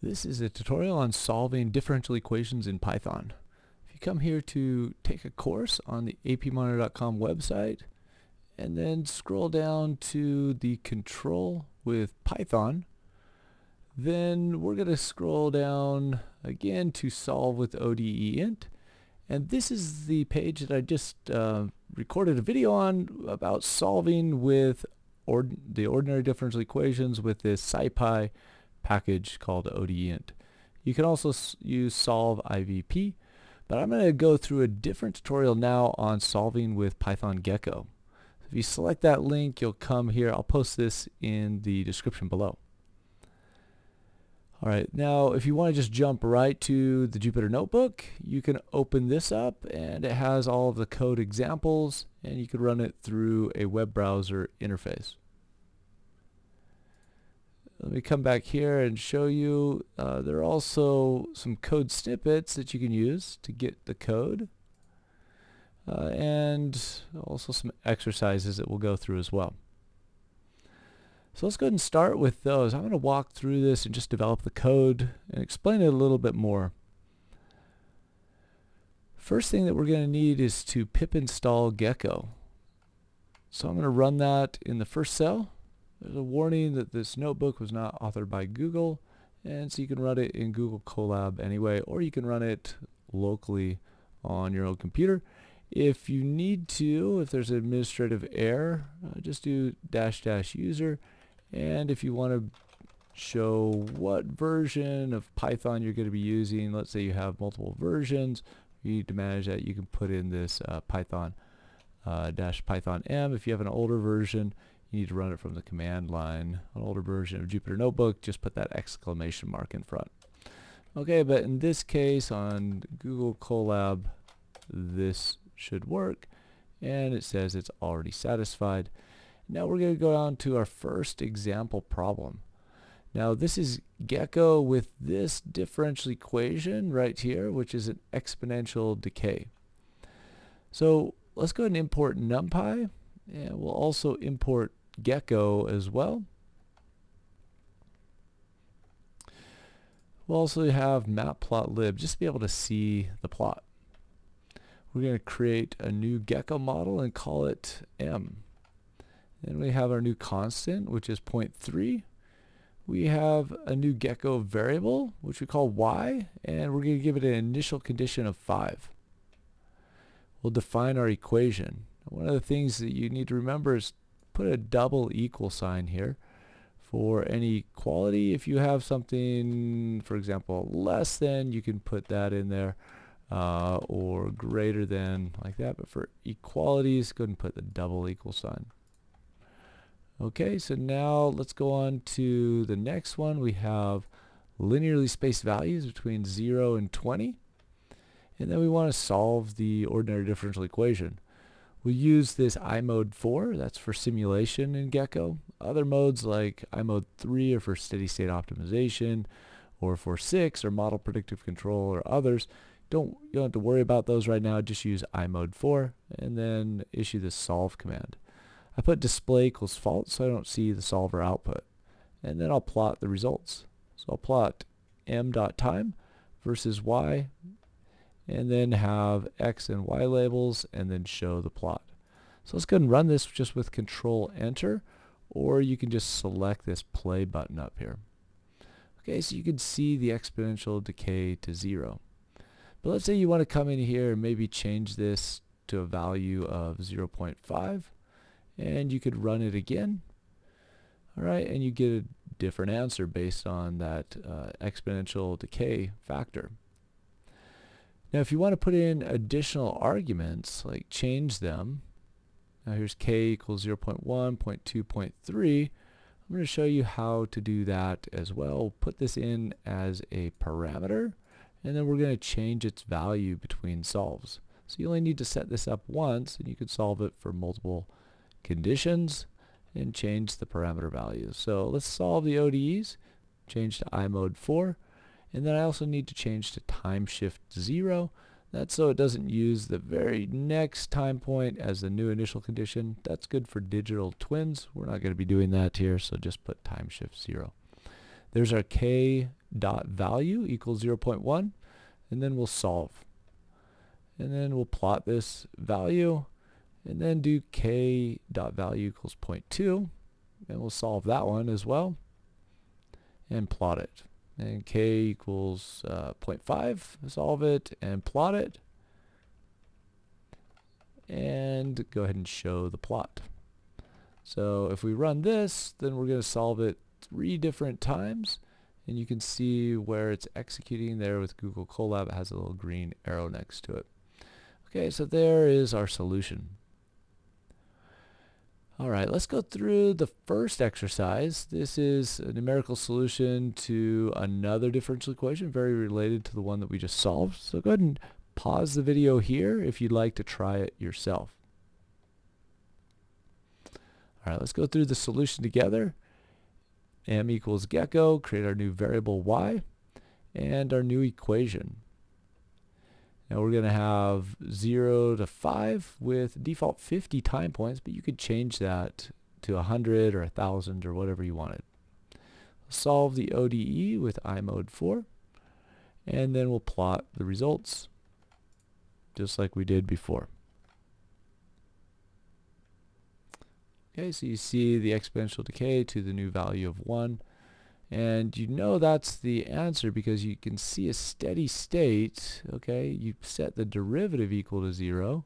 This is a tutorial on solving differential equations in Python. If you come here to take a course on the APMonitor.com website and then scroll down to the control with Python, then we're going to scroll down again to solve with ODE int. And this is the page that I just recorded a video on about solving with the ordinary differential equations with this SciPy package called ODE int. You can also use solve IVP, but I'm going to go through a different tutorial now on solving with Python Gekko. If you select that link, you'll come here. I'll post this in the description below. Alright, now if you want to just jump right to the Jupyter Notebook, you can open this up and it has all of the code examples and you can run it through a web browser interface. Let me come back here and show you there are also some code snippets that you can use to get the code and also some exercises that we'll go through as well. So let's go ahead and start with those. I'm going to walk through this and just develop the code and explain it a little bit more. First thing that we're going to need is to pip install Gekko. So I'm going to run that in the first cell. There's a warning that this notebook was not authored by Google, and so you can run it in Google Colab anyway, or you can run it locally on your own computer. If you need to, if there's an administrative error, just do -- user. And if you want to show what version of Python you're going to be using, let's say you have multiple versions, you need to manage that, you can put in this Python -Python M. If you have an older version, you need to run it from the command line. An older version of Jupyter Notebook, just put that exclamation mark in front. Okay, but in this case on Google Colab, this should work, and it says it's already satisfied. Now we're going to go on to our first example problem. Now this is Gekko with this differential equation right here, which is an exponential decay. So let's go ahead and import NumPy, and we'll also import Gekko as well. We'll also have matplotlib just to be able to see the plot. We're going to create a new Gekko model and call it M. Then we have our new constant, which is 0.3. We have a new Gekko variable, which we call y, and we're going to give it an initial condition of 5. We'll define our equation. One of the things that you need to remember is put a double equal sign here for any quality. If you have something, for example, less than, you can put that in there. Or greater than, like that, but for equalities, go ahead and put the double equal sign. Okay, so now let's go on to the next one. We have linearly spaced values between 0 and 20, and then we want to solve the ordinary differential equation. We use this iMode 4, that's for simulation in Gekko. Other modes like iMode 3 are for steady state optimization, or for 6 or model predictive control, or others. You don't have to worry about those right now, just use iMode 4 and then issue the solve command. I put display equals false so I don't see the solver output. And then I'll plot the results. So I'll plot m.time versus y and then have x and y labels and then show the plot. So let's go ahead and run this just with Control Enter, or you can just select this play button up here. Okay, so you can see the exponential decay to 0. But let's say you want to come in here and maybe change this to a value of 0.5, and you could run it again. Alright, and you get a different answer based on that exponential decay factor. Now if you want to put in additional arguments, like change them, now here's k equals 0.1, 0.2, 0.3, I'm going to show you how to do that as well. We'll put this in as a parameter, and then we're going to change its value between solves. So you only need to set this up once, and you can solve it for multiple conditions and change the parameter values. So let's solve the ODEs, change to iMode 4, and then I also need to change to time shift 0. That's so it doesn't use the very next time point as the new initial condition. That's good for digital twins. We're not going to be doing that here, so just put time shift 0. There's our k dot value equals 0.1, and then we'll solve. And then we'll plot this value, and then do k dot value equals 0.2, and we'll solve that one as well, and plot it. And k equals 0.5, solve it, and plot it, and go ahead and show the plot. So if we run this, then we're going to solve it 3 different times, and you can see where it's executing there with Google Colab. It has a little green arrow next to it. Okay, so there is our solution. Alright, let's go through the first exercise. This is a numerical solution to another differential equation, very related to the one that we just solved. So go ahead and pause the video here if you'd like to try it yourself. Alright, let's go through the solution together. M equals Gekko, create our new variable y, and our new equation. Now we're going to have 0 to 5 with default 50 time points, but you could change that to 100 or 1,000 or whatever you wanted. Solve the ODE with imode4, and then we'll plot the results just like we did before. Okay, so you see the exponential decay to the new value of 1. And you know that's the answer because you can see a steady state. Okay, you set the derivative equal to 0.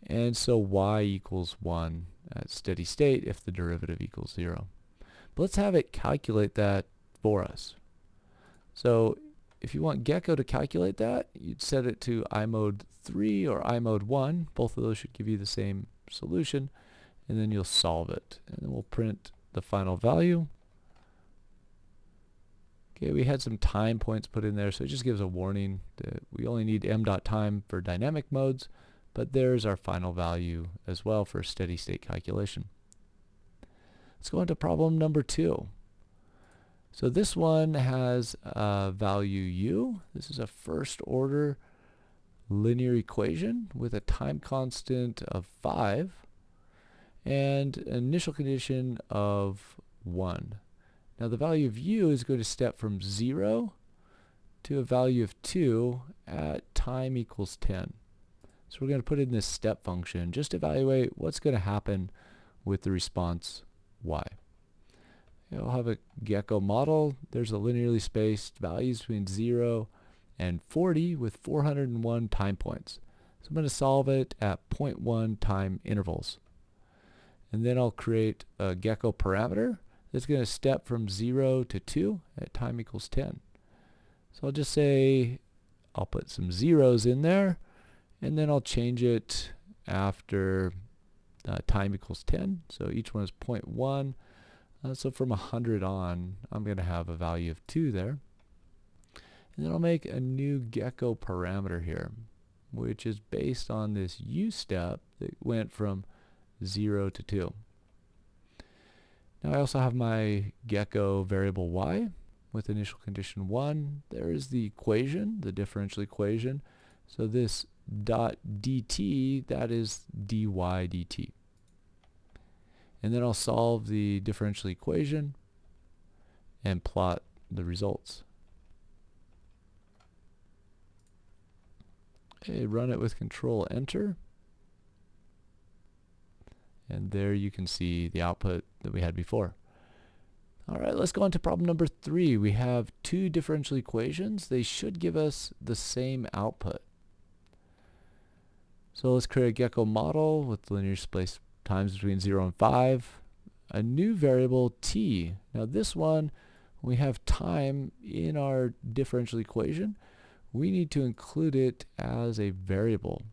And so y equals 1 at steady state if the derivative equals 0. But let's have it calculate that for us. So if you want Gekko to calculate that, you'd set it to imode3 or imode1. Both of those should give you the same solution. And then you'll solve it. And then we'll print the final value. Okay, we had some time points put in there, so it just gives a warning that we only need m.time for dynamic modes, but there's our final value as well for a steady state calculation. Let's go on to problem number 2. So this one has a value u. This is a first order linear equation with a time constant of 5 and an initial condition of 1. Now the value of u is going to step from 0 to a value of 2 at time equals 10. So we're going to put in this step function just to evaluate what's going to happen with the response y. I'll have a Gekko model. There's a linearly spaced values between 0 and 40 with 401 time points. So I'm going to solve it at 0.1 time intervals. And then I'll create a Gekko parameter that's going to step from 0 to 2 at time equals 10. So I'll just say I'll put some zeros in there, and then I'll change it after time equals 10. So each one is 0.1. So from 100 on, I'm going to have a value of 2 there. And then I'll make a new Gekko parameter here, which is based on this u step that went from 0 to 2. Now I also have my Gekko variable y with initial condition 1. There is the equation, the differential equation. So this dot dt, that is dy dt. And then I'll solve the differential equation and plot the results. Okay, run it with Control Enter. And there you can see the output that we had before. Alright, let's go on to problem number 3. We have 2 differential equations. They should give us the same output. So let's create a Gekko model with linear space times between 0 and 5. A new variable t. Now this one, we have time in our differential equation. We need to include it as a variable.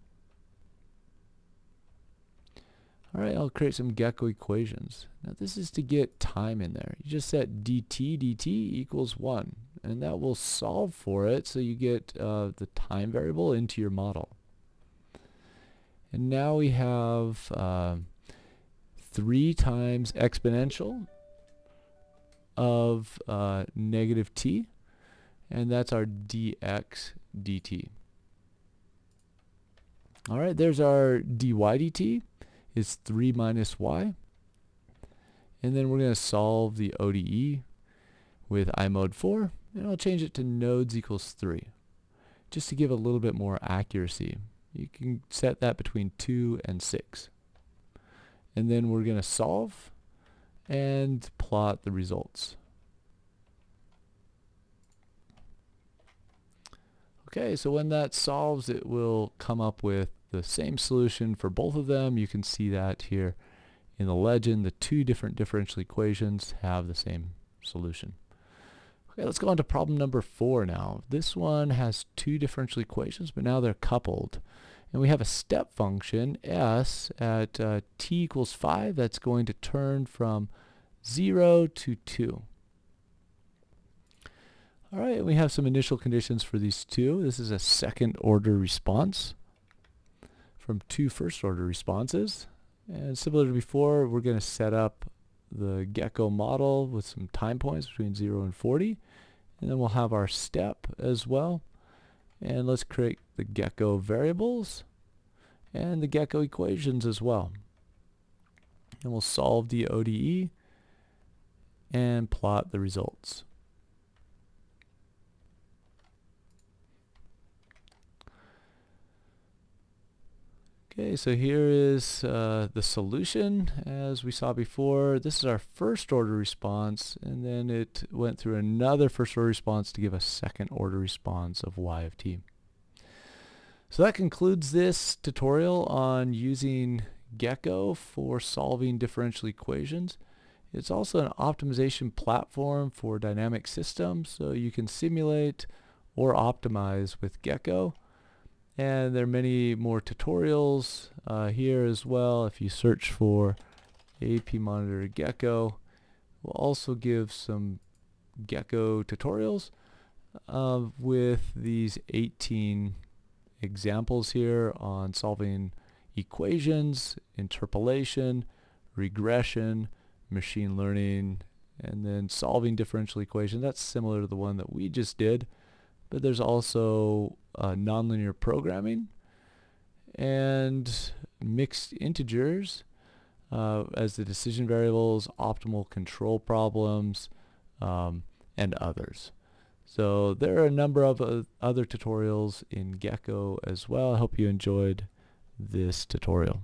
Alright, I'll create some Gekko equations. Now this is to get time in there. You just set dt equals 1, and that will solve for it so you get the time variable into your model. And now we have 3 times exponential of negative t, and that's our dx dt. Alright, there's our dy dt. Is 3 minus y. And then we're going to solve the ODE with imode4. And I'll change it to nodes equals 3, just to give a little bit more accuracy. You can set that between 2 and 6. And then we're going to solve and plot the results. Okay, so when that solves, it will come up with the same solution for both of them. You can see that here in the legend. The two different differential equations have the same solution. Okay, let's go on to problem number 4 now. This one has two differential equations, but now they're coupled. And we have a step function, s, at t equals 5, that's going to turn from 0 to 2. All right, we have some initial conditions for these two. This is a second order response from two first order responses. And similar to before, we're going to set up the Gekko model with some time points between 0 and 40. And then we'll have our step as well. And let's create the Gekko variables and the Gekko equations as well. And we'll solve the ODE and plot the results. Okay, so here is the solution. As we saw before, this is our first order response, and then it went through another first order response to give a second order response of y of t. So that concludes this tutorial on using Gekko for solving differential equations. It's also an optimization platform for dynamic systems, so you can simulate or optimize with Gekko. And there are many more tutorials here as well. If you search for APMonitor Gekko, we'll also give some Gekko tutorials with these 18 examples here on solving equations, interpolation, regression, machine learning, and then solving differential equations. That's similar to the one that we just did, but there's also nonlinear programming and mixed integers as the decision variables, optimal control problems, and others. So there are a number of other tutorials in Gekko as well. I hope you enjoyed this tutorial.